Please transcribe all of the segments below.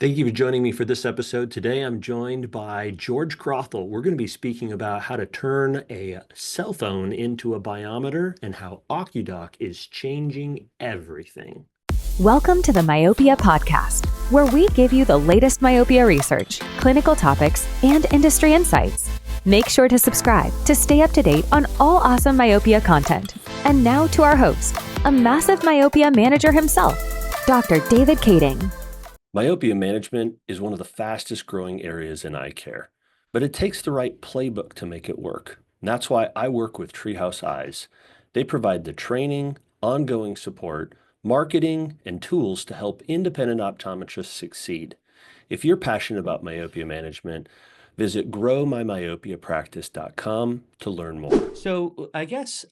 Thank you for joining me for this episode. Today I'm joined by George Crothall. We're going to be speaking about how to turn a cell phone into a biometer and how OcuDoc is changing everything. Welcome to the Myopia Podcast, where we give you the latest myopia research, clinical topics, and industry insights. Make sure to subscribe to stay up to date on all awesome myopia content. And now to our host, a massive myopia manager himself, Dr. David Kading. Myopia management is one of the fastest growing areas in eye care, but it takes the right playbook to make it work. And that's why I work with Treehouse Eyes. They provide the training, ongoing support, marketing, and tools to help independent optometrists succeed. If you're passionate about myopia management, visit growmymyopiapractice.com to learn more. So, I guess,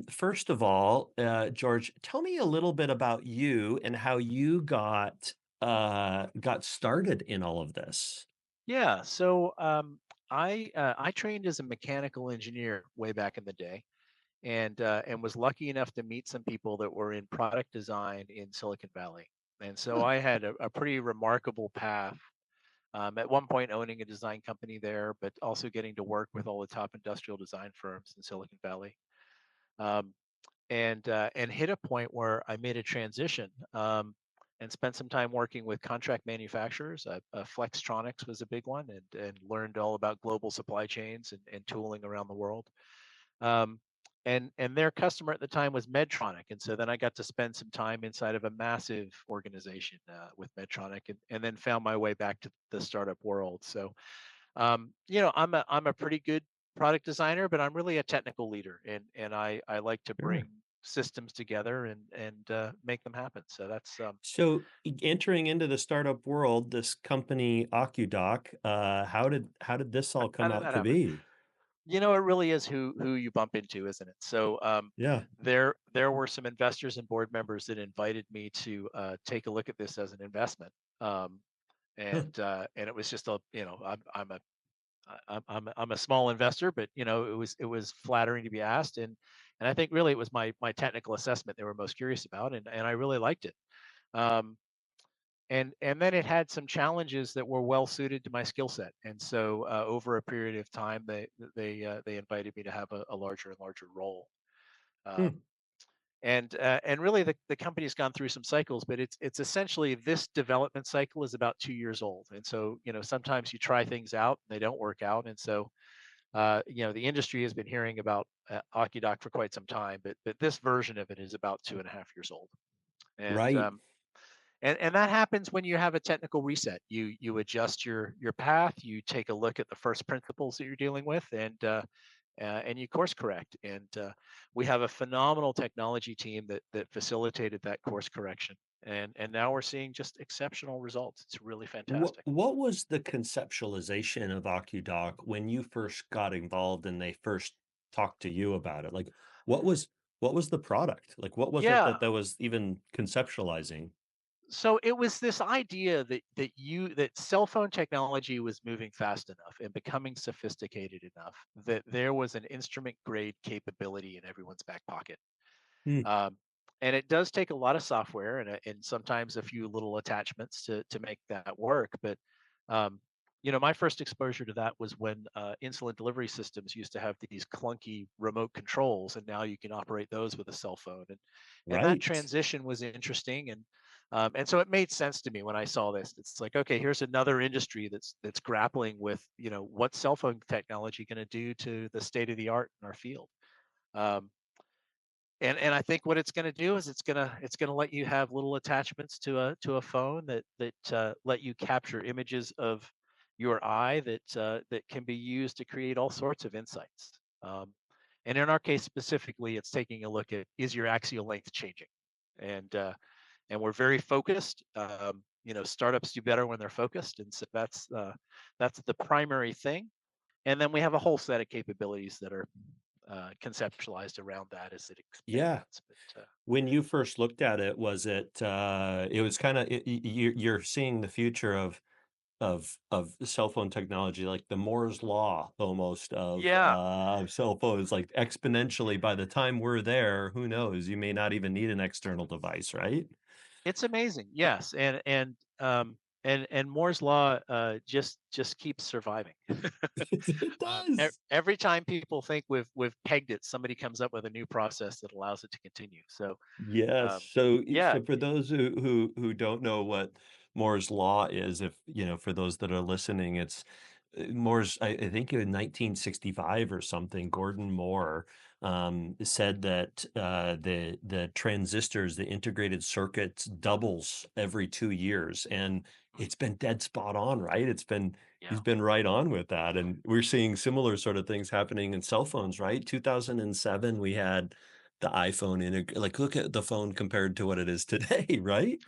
first of all, George, tell me a little bit about you and how you got started in all of this. Yeah, so I trained as a mechanical engineer way back in the day, and was lucky enough to meet some people that were in product design in Silicon Valley. And so Huh. I had a pretty remarkable path. At one point, owning a design company there, but also getting to work with all the top industrial design firms in Silicon Valley. Um, and hit a point where I made a transition. And spent some time working with contract manufacturers. Flextronics was a big one, and learned all about global supply chains and tooling around the world. Um, and their customer at the time was Medtronic, and so then I got to spend some time inside of a massive organization with Medtronic, and then found my way back to the startup world. So I'm a pretty good product designer, but I'm really a technical leader, and I like to Sure. bring systems together and make them happen. So that's So, entering into the startup world, this company OcuDoc, how did this all how come did out that to happen? be? It really is who you bump into, isn't it? So Yeah. there were some investors and board members that invited me to take a look at this as an investment. Um, Huh. and it was just I'm a small investor, but it was flattering to be asked, and I think really it was my technical assessment they were most curious about, and I really liked it. Um, and then it had some challenges that were well suited to my skill set, and so over a period of time, they invited me to have a larger and larger role. Hmm. Um, and really the company's gone through some cycles, but it's essentially this development cycle is about 2 years old, and so sometimes you try things out, they don't work out, and so the industry has been hearing about OcuDoc for quite some time, but this version of it is about 2.5 years old, and Right. um, and that happens when you have a technical reset. You adjust your path, you take a look at the first principles that you're dealing with, and you course correct. And we have a phenomenal technology team that facilitated that course correction, and now we're seeing just exceptional results. It's really What fantastic. what was the conceptualization of OcuDoc when you first got involved and they first talked to you about it? Like, what was what was the product? Like, what was it Yeah, that was even conceptualizing? so it was this idea that cell phone technology was moving fast enough and becoming sophisticated enough that there was an instrument grade capability in everyone's back pocket. Hmm. um, and it does take a lot of software and sometimes a few little attachments to make that work, but um, my first exposure to that was when insulin delivery systems used to have these clunky remote controls, and now you can operate those with a cell phone, and that Right. transition was interesting, and so it made sense to me when I saw this. It's like, okay, here's another industry that's grappling with what cell phone technology going to do to the state of the art in our field. um, and I think what it's going to do is it's going to let you have little attachments to a phone that let you capture images of your eye that can be used to create all sorts of insights. And in our case specifically, it's taking a look at, is your axial length changing? And we're very focused. Startups do better when they're focused, and so that's the primary thing. And then we have a whole set of capabilities that are conceptualized around that as it Yeah. expands. But When you first looked at it, was it it was kind of you're seeing the future of cell phone technology, like the Moore's law almost yeah, of cell phones, like exponentially by the time we're there, who knows? You may not even need an external device, right? it's amazing. Yes, and Moore's law just keeps surviving. It does. Every time people think we've pegged it, somebody comes up with a new process that allows it to continue. So Yes. um, So, yeah, for those who don't know what Moore's law is, if for those that are listening, it's Moore's. I think in 1965 or something, Gordon Moore said that the transistors, the integrated circuits, doubles every 2 years, and it's been dead spot on, right? He's yeah. been right on with that, and we're seeing similar sort of things happening in cell phones, right? 2007, we had the iPhone like, look at the phone compared to what it is today, right?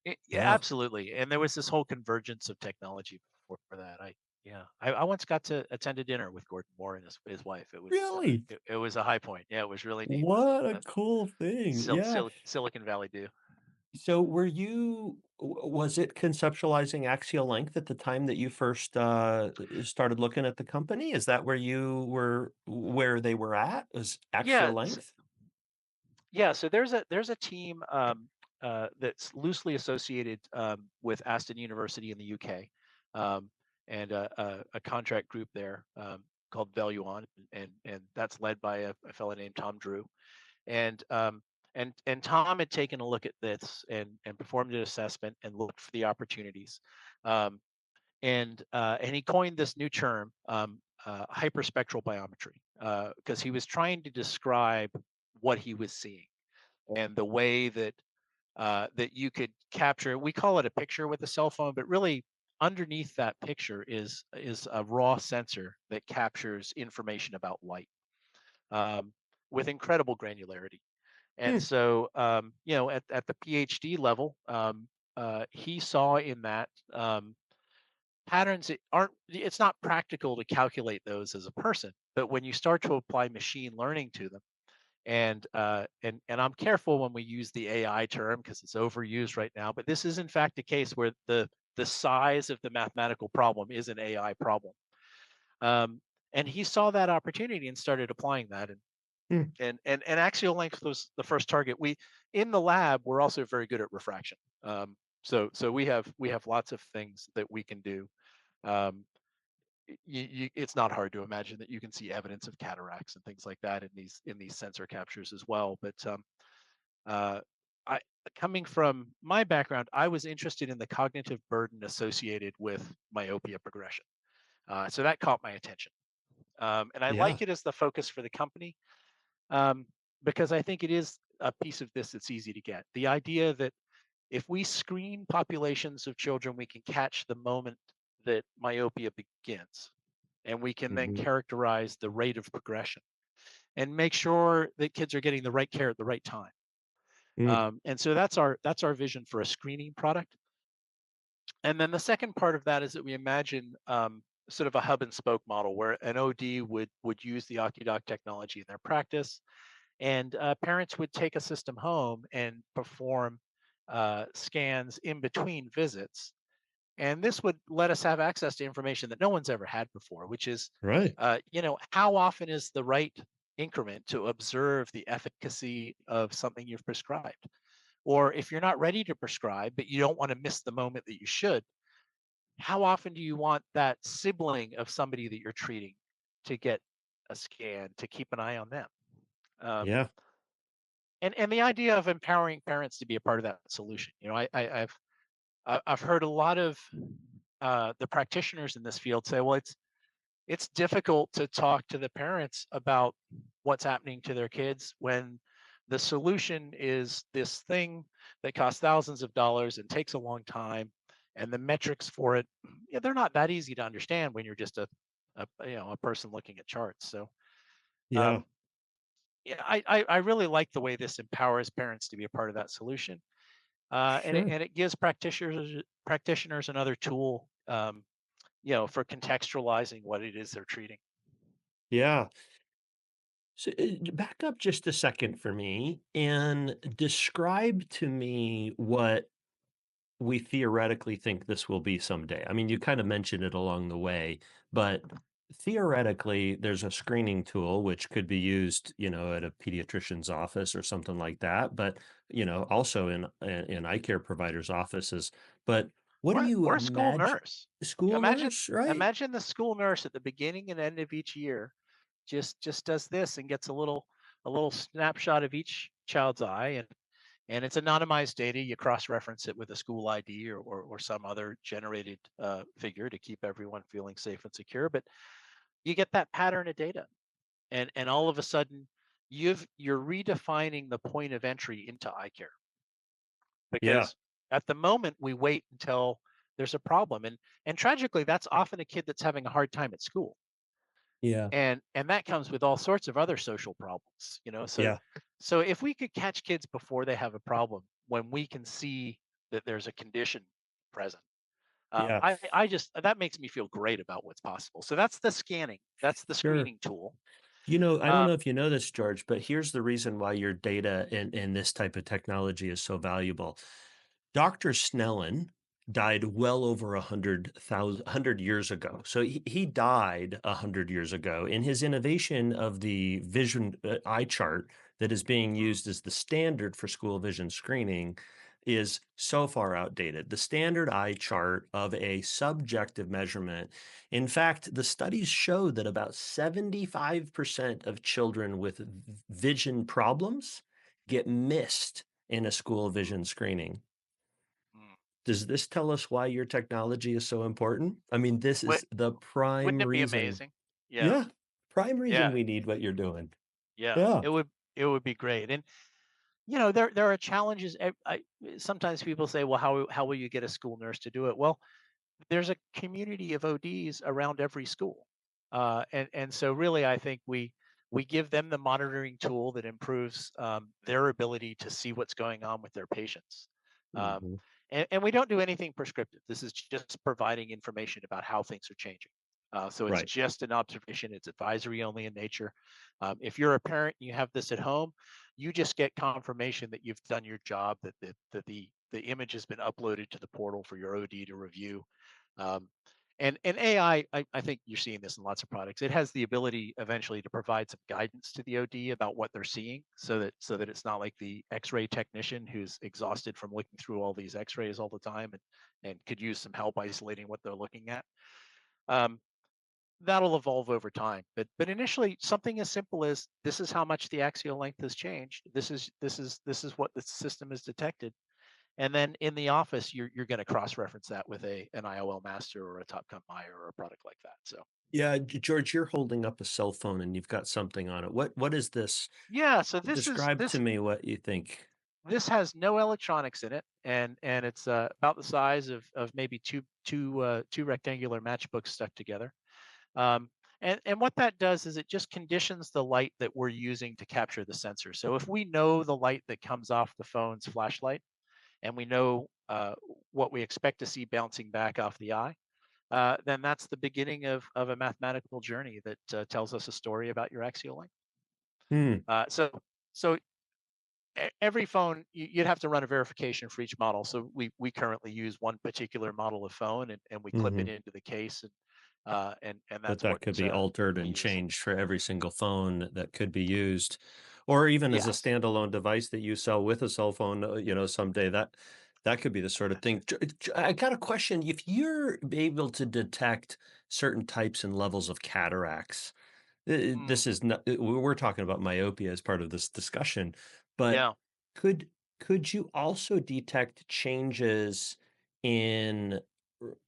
Yeah, Yeah. absolutely. And there was this whole convergence of technology before that. I once got to attend a dinner with Gordon Moore and his wife. Really? It was a high point. Yeah, it was really neat. What a Uh, cool thing. Yeah. Silicon Valley do. So were you was it conceptualizing axial length at the time that you first started looking at the company? Is that where you were where they were at? Was axial Yeah, length? yeah. So there's a team that's loosely associated with Aston University in the UK, um, and a contract group there called Value On, and that's led by a fellow named Tom Drew. And and Tom had taken a look at this and performed an assessment and looked for the opportunities, um, and he coined this new term, hyperspectral biometry, because he was trying to describe what he was seeing and the way that that you could capture. We call it a picture with a cell phone, but really underneath that picture is a raw sensor that captures information about light um, with incredible granularity. And Hmm. so, at the PhD level, he saw in that patterns that aren't, it's not practical to calculate those as a person. But when you start to apply machine learning to them, and I'm careful when we use the AI term because it's overused right now, but this is in fact a case where the size of the mathematical problem is an AI problem. Um, and he saw that opportunity and started applying that. Hmm. And axial length was the first target. We in the lab we're also very good at refraction. So we have lots of things that we can do. Um, it's not hard to imagine that you can see evidence of cataracts and things like that in these sensor captures as well. But uh, I coming from my background, I was interested in the cognitive burden associated with myopia progression. So that caught my attention, and I Yeah. like it as the focus for the company um, because I think it is a piece of this that's easy to get. The idea that if we screen populations of children, we can catch the moment that myopia begins, and we can then Mhm. characterize the rate of progression and make sure that kids are getting the right care at the right time. Mm. And so that's our vision for a screening product. And then the second part of that is that we imagine sort of a hub and spoke model where an OD would use the OcuDoc technology in their practice, and parents would take a system home and perform scans in between visits. And this would let us have access to information that no one's ever had before, which is, Right. how often is the right increment to observe the efficacy of something you've prescribed? Or if you're not ready to prescribe, but you don't want to miss the moment that you should, how often do you want that sibling of somebody that you're treating to get a scan to keep an eye on them? Um, Yeah. and the idea of empowering parents to be a part of that solution. I've heard a lot of the practitioners in this field say, well, it's difficult to talk to the parents about what's happening to their kids when the solution is this thing that costs thousands of dollars and takes a long time, and the metrics for it, yeah, they're not that easy to understand when you're just a person looking at charts. So Yeah. um, yeah, I really like the way this empowers parents to be a part of that solution, Sure. and it gives practitioners another tool, for contextualizing what it is they're treating. Yeah. So, back up just a second for me and describe to me what we theoretically think this will be someday. I mean, you kind of mentioned it along the way, but theoretically, there's a screening tool which could be used, at a pediatrician's office or something like that, but also in eye care providers' offices. But What do you or a school imagine? nurse. School Imagine nurse, right? imagine the school nurse at the beginning and end of each year just does this and gets a little snapshot of each child's eye, and it's anonymized data. You cross-reference it with a school ID or some other generated figure to keep everyone feeling safe and secure. But you get that pattern of data, and all of a sudden you're redefining the point of entry into eye care, Yeah, because at the moment we wait until there's a problem, and tragically that's often a kid that's having a hard time at school, yeah, and that comes with all sorts of other social problems, so yeah, if we could catch kids before they have a problem, when we can see that there's a condition present, yeah. I just that makes me feel great about what's possible. So that's the scanning, that's the Sure. screening tool. I don't know um, if you know this, George, but here's the reason why your data and this type of technology is so valuable. Dr. Snellen died well over 100 years ago. So he died 100 years ago. And his innovation of the vision eye chart that is being mm, used as the standard for school vision screening is so far outdated. The standard eye chart of a subjective measurement. In fact, the studies show that about 75% of children with vision problems get missed in a school mm, vision screening. mm. Does this tell us why your technology is so important? I mean, this Wou- is the prime wouldn't it be reason. amazing? Yeah, Yeah, prime reason yeah, we need what you're doing. yeah, Yeah. it would be great. And there are challenges. Sometimes people say, well, how will you get a school nurse to do it? Well, there's a community of ODs around every school, and so really, I think we give them the monitoring tool that improves their ability to see what's going on with their patients. Um, Mhm. and we don't do anything prescriptive. This is just providing information about how things are changing. So it's Right. just an observation. It's advisory only in nature. If you're a parent and you have this at home, you just get confirmation that you've done your job, that the image has been uploaded to the portal for your OD to review. Um, and AI, I think you're seeing this in lots of products. It has the ability eventually to provide some guidance to the OD about what they're seeing, so that it's not like the X-ray technician who's exhausted from looking through all these X-rays all the time, and could use some help isolating what they're looking at. Um, that'll evolve over time, but initially something as simple as, this is how much the axial length has changed. This is what the system has detected, and then in the office, you're going to cross-reference that with an IOL master or a Topcon Meyer or a product like that. So Yeah, George, you're holding up a cell phone and you've got something on it. What is this? yeah, so this is Describe to this me what you think. this has no electronics in it, and it's about the size of maybe two rectangular matchbooks stuck together. Um, and what that does is it just conditions the light that we're using to capture the sensor. So if we know the light that comes off the phone's flashlight, and we know what we expect to see bouncing back off the eye, then that's the beginning of a mathematical journey that tells us a story about your axial length. Hmm. So every phone, you'd have to run a verification for each model. So we currently use one particular model of phone, and we clip it Hmm. into the case, and But that's what that could be altered we and use. changed for every single phone that could be used, or even as a Yes. standalone device that you sell with a cell phone, someday that could be the sort of thing. I got a question. If you're able to detect certain types and levels of cataracts, Mm, this is not, we're talking about myopia as part of this discussion, but yeah. could could you also detect changes in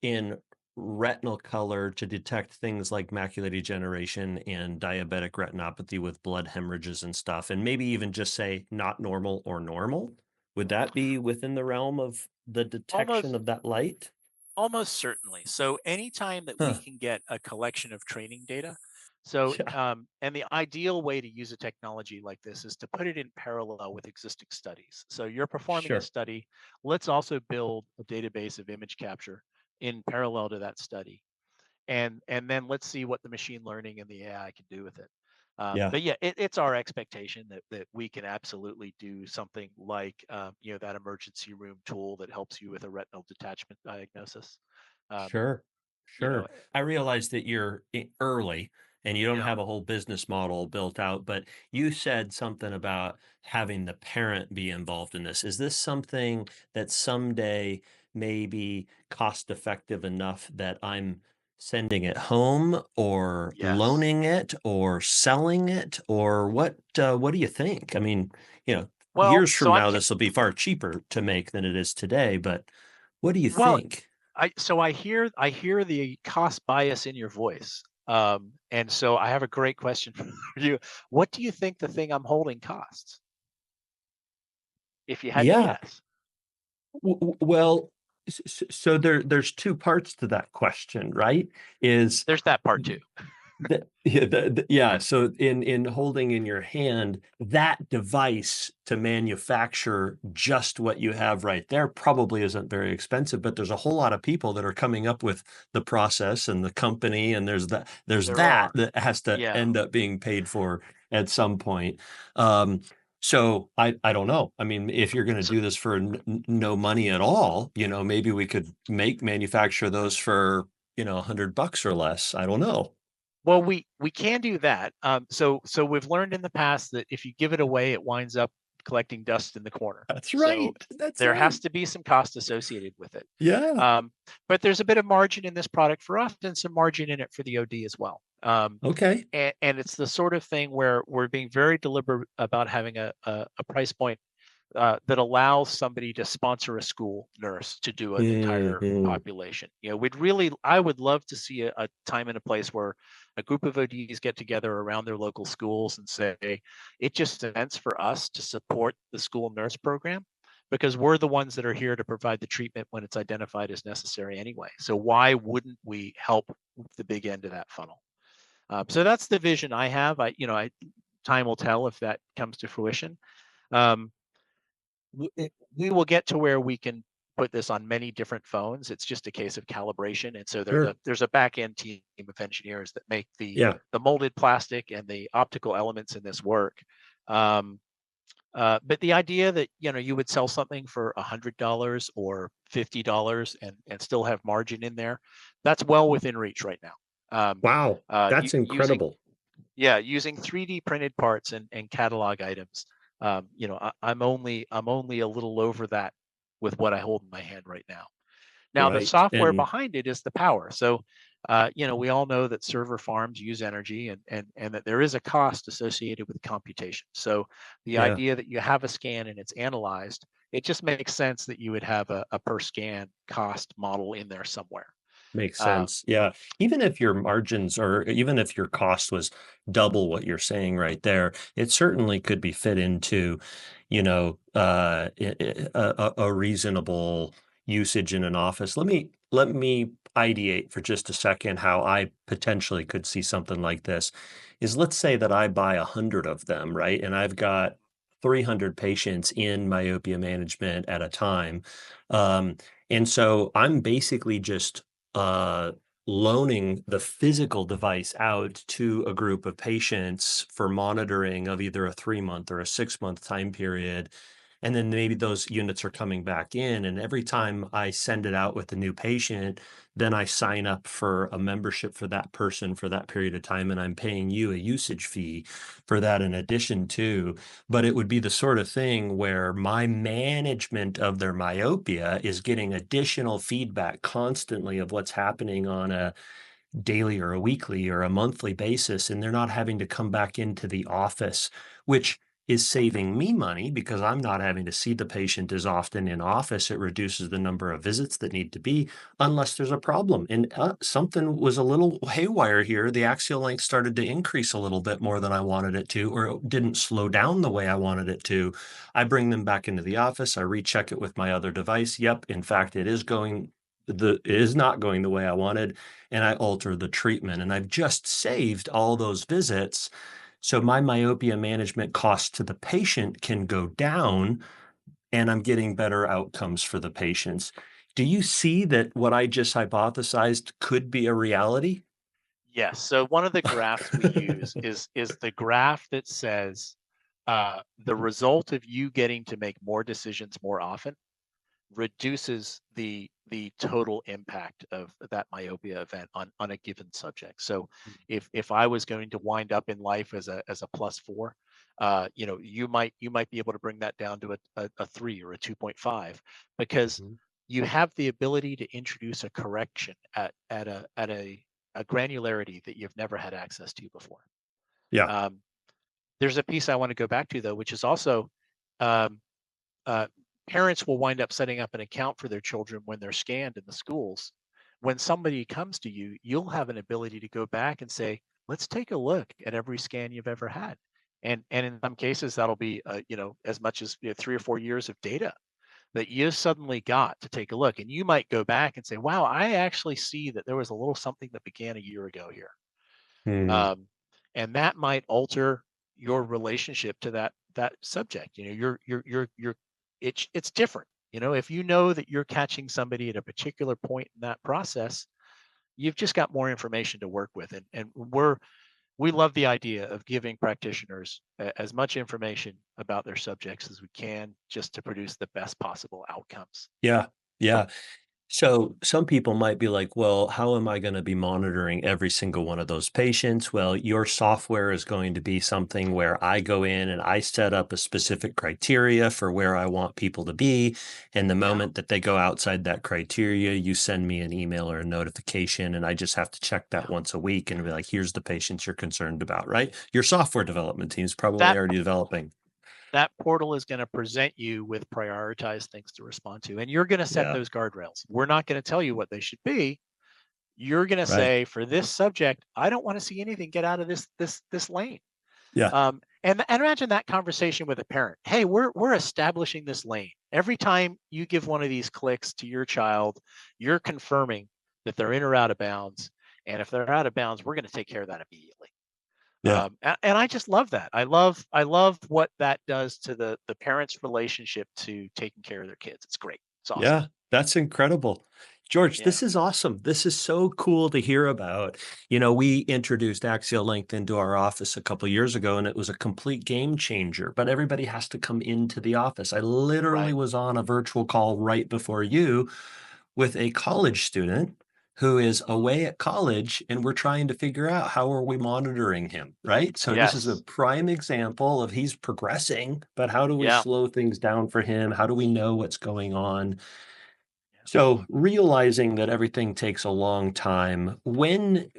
in retinal color to detect things like macular degeneration and diabetic retinopathy with blood hemorrhages and stuff, and maybe even just say not normal or normal? Would that be within the realm of the detection Almost of that light? Almost certainly. So anytime that we Huh. can get a collection of training data, so Yeah, and the ideal way to use a technology like this is to put it in parallel with existing studies. So you're performing a sure. study, let's also build a database of image capture in parallel to that study, and then let's see what the machine learning and the AI can do with it. Yeah, But yeah, it's our expectation that we can absolutely do something like that emergency room tool that helps you with a retinal detachment diagnosis. Um, sure. you know, Sure. I realize that you're early and you don't yeah. have a whole business model built out, but you said something about having the parent be involved in this. Is this something that someday maybe cost effective enough that I'm sending it home or Yes. loaning it or selling it, or what do you think? I mean, you know, Well, years so from I'm now this will be far cheaper to make than it is today, but what do you well, think? I hear the cost bias in your voice. And so I have a great question for you. What do you think the thing I'm holding costs? If you had to Yeah. guess. Well, so there's two parts to that question, right? Is There's that part too. yeah, so in holding in your hand that device to manufacture just what you have right there probably isn't very expensive, but there's a whole lot of people that are coming up with the process and the company, and there's There that are. that has to Yeah. end up being paid for at some point. Um, so I don't know. I mean, if you're going to So, do this for no money at all, maybe we could manufacture those for $100 or less. I don't know. well, we can do that. So we've learned in the past that if you give it away, it winds up collecting dust in the corner. That's So right. That's there right. has to be some cost associated with it. Yeah. Um, but there's a bit of margin in this product for us and some margin in it for the OD as well. Okay. And it's the sort of thing where we're being very deliberate about having a price point that allows somebody to sponsor a school nurse to do an entire Mhm. population. I would love to see a time and a place where a group of ODs get together around their local schools and say, it just sense for us to support the school nurse program because we're the ones that are here to provide the treatment when it's identified as necessary anyway. So why wouldn't we help the big end of that funnel? So that's the vision I have. Time will tell if that comes to fruition. Um, we will get to where we can put this on many different phones. It's just a case of calibration, and so Sure. there's a back end team of engineers that make Yeah. the molded plastic and the optical elements in this work. Um, but the idea that you would sell something for $100 or $50 and still have margin in there, that's well within reach right now. Wow. That's Using incredible. yeah, using 3D printed parts and catalog items. I'm only a little over that with what I hold in my hand right now. Now, the Right. software And behind it is the power. So, we all know that server farms use energy and that there is a cost associated with computation. So, the yeah. idea that you have a scan and it's analyzed, it just makes sense that you would have a per scan cost model in there somewhere. Makes Uh, sense. Yeah. Even if your margins or even if your cost was double what you're saying right there, it certainly could be fit into, a reasonable usage in an office. Let me ideate for just a second how I potentially could see something like this. Is let's say that I buy 100 of them, right? And I've got 300 patients in myopia management at a time. Um, and so I'm basically just uh, loaning the physical device out to a group of patients for monitoring of either a 3-month or a 6-month time period. And then maybe those units are coming back in. And every time I send it out with a new patient, then I sign up for a membership for that person for that period of time. And I'm paying you a usage fee for that in addition to. But it would be the sort of thing where my management of their myopia is getting additional feedback constantly of what's happening on a daily or a weekly or a monthly basis, and they're not having to come back into the office, which is saving me money because I'm not having to see the patient as often in office. It reduces the number of visits that need to be unless there's a problem. And something was a little haywire here. The axial length started to increase a little bit more than I wanted it to, or it didn't slow down the way I wanted it to. I bring them back into the office. I recheck it with my other device. Yep, in fact, it is not going the way I wanted, and I alter the treatment. And I've just saved all those visits. So my myopia management cost to the patient can go down, and I'm getting better outcomes for the patients. Do you see that what I just hypothesized could be a reality? Yes. So one of the graphs we use is the graph that says the result of you getting to make more decisions more often reduces the total impact of that myopia event on a given subject. So if I was going to wind up in life as a plus four, you might be able to bring that down to a 3 or a 2.5 because Mhm. you have the ability to introduce a correction at a granularity that you've never had access to before. Yeah. Um, there's a piece I want to go back to though, which is also um, uh, parents will wind up setting up an account for their children when they're scanned in the schools. When somebody comes to you, you'll have an ability to go back and say, let's take a look at every scan you've ever had. And in some cases, that'll be, as much as 3 or 4 years of data that you suddenly got to take a look. And you might go back and say, wow, I actually see that there was a little something that began a year ago here. Hmm. Um, and that might alter your relationship to that subject. It's different. If you know that you're catching somebody at a particular point in that process, you've just got more information to work with. And we love the idea of giving practitioners as much information about their subjects as we can, just to produce the best possible outcomes. Yeah. Yeah. So some people might be like, well, how am I going to be monitoring every single one of those patients? Well, your software is going to be something where I go in and I set up a specific criteria for where I want people to be. And the Yeah. moment that they go outside that criteria, you send me an email or a notification, and I just have to check Yeah. that once a week and be like, here's the patients you're concerned about, right? Your software development team is probably That already developing. that portal is going to present you with prioritized things to respond to, and you're going to set Yeah. those guardrails. We're not going to tell you what they should be. You're going to Right. say, for this subject, I don't want to see anything get out of this lane. Yeah. And imagine that conversation with a parent. Hey, we're establishing this lane. Every time you give one of these clicks to your child, you're confirming that they're in or out of bounds. And if they're out of bounds, we're going to take care of that immediately. Yeah. And I just love that. I love what that does to the parents' relationship to taking care of their kids. It's great. It's awesome. Yeah, that's incredible. George, Yeah. this is awesome. This is so cool to hear about. We introduced axial length into our office a couple years ago, and it was a complete game changer, but everybody has to come into the office. I literally Right. was on a virtual call right before you with a college student who is away at college, and we're trying to figure out how are we monitoring him, right? So this is a Yes. prime example of he's progressing, but how do we Yeah. slow things down for him? How do we know what's going on? Yeah. So realizing that everything takes a long time, when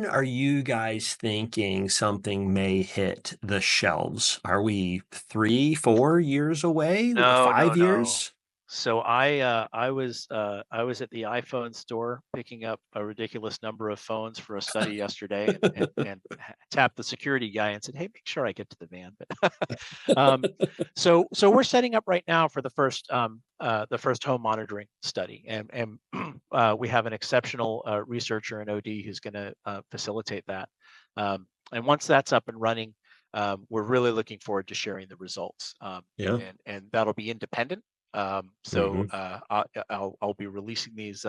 are you guys thinking something may hit the shelves? Are we 3, 4 years away? No, no, 5 no. years? So I was at the iPhone store picking up a ridiculous number of phones for a study yesterday, and tapped the security guy and said, "Hey, make sure I get to the van." But so we're setting up right now for the first home monitoring study, and we have an exceptional researcher in OD who's going to facilitate that. And once that's up and running, we're really looking forward to sharing the results. Yeah. And that'll be independent. So Mhm. I'll be releasing these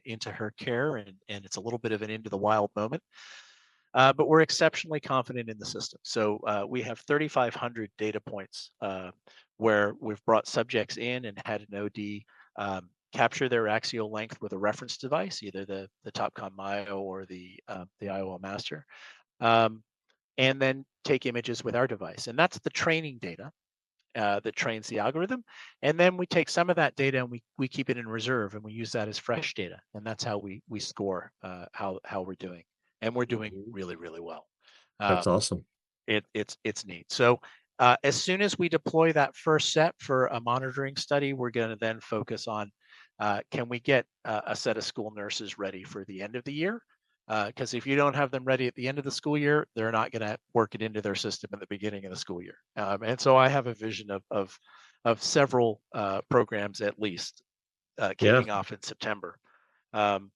into her care, and it's a little bit of an into the wild moment. But we're exceptionally confident in the system. So we have 3,500 data points where we've brought subjects in and had an OD capture their axial length with a reference device, either the Topcon Myo or the IOL Master, um, and then take images with our device. And that's the training data that trains the algorithm. And then we take some of that data and we keep it in reserve, and we use that as fresh data. And that's how we score how we're doing. And we're doing Mhm. really, really well. That's Um, awesome. it's neat. So as soon as we deploy that first set for a monitoring study, we're going to then focus on can we get a set of school nurses ready for the end of the year? Because if you don't have them ready at the end of the school year, they're not going to work it into their system at the beginning of the school year. And so I have a vision of several programs at least Yeah, kicking off in September. Um,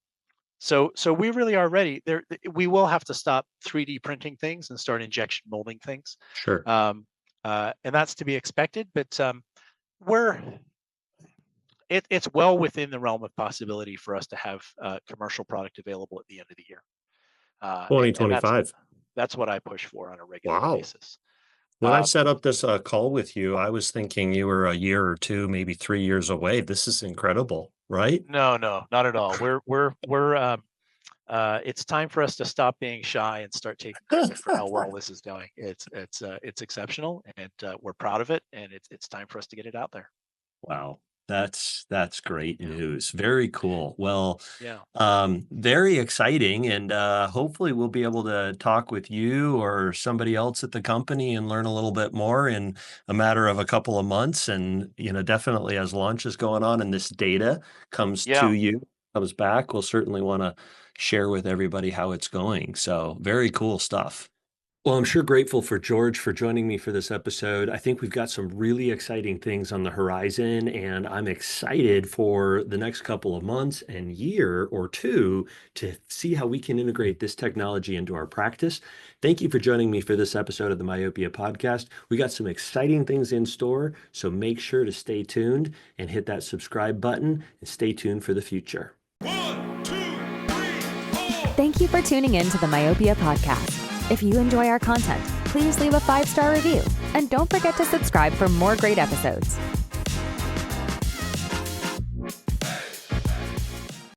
so we really are ready. We will have to stop 3D printing things and start injection molding things, sure. um, and that's to be expected. But we're it's well within the realm of possibility for us to have commercial product available at the end of the year, and that's 2025. that's what I push for on a regular Wow. basis. When I Um, set up this call with you, I was thinking you were a year or 2, maybe 3 years away. This is incredible, right? no, no, not at all. It's time for us to stop being shy and start taking credit for how well this is going. It's exceptional, and we're proud of it, and it's time for us to get it out there. Wow. That's great Yeah. news. Very cool. Well, Yeah. very exciting, and hopefully we'll be able to talk with you or somebody else at the company and learn a little bit more in a matter of a couple of months. And definitely as launch is going on and this data Yeah. comes back, we'll certainly want to share with everybody how it's going. So very cool stuff. Well, I'm sure grateful for George for joining me for this episode. I think we've got some really exciting things on the horizon, and I'm excited for the next couple of months and year or two to see how we can integrate this technology into our practice. Thank you for joining me for this episode of the Myopia Podcast. We got some exciting things in store, so make sure to stay tuned and hit that subscribe button and stay tuned for the future. 1, 2, 3, 4. Thank you for tuning in to the Myopia Podcast. If you enjoy our content, please leave a 5-star review and don't forget to subscribe for more great episodes.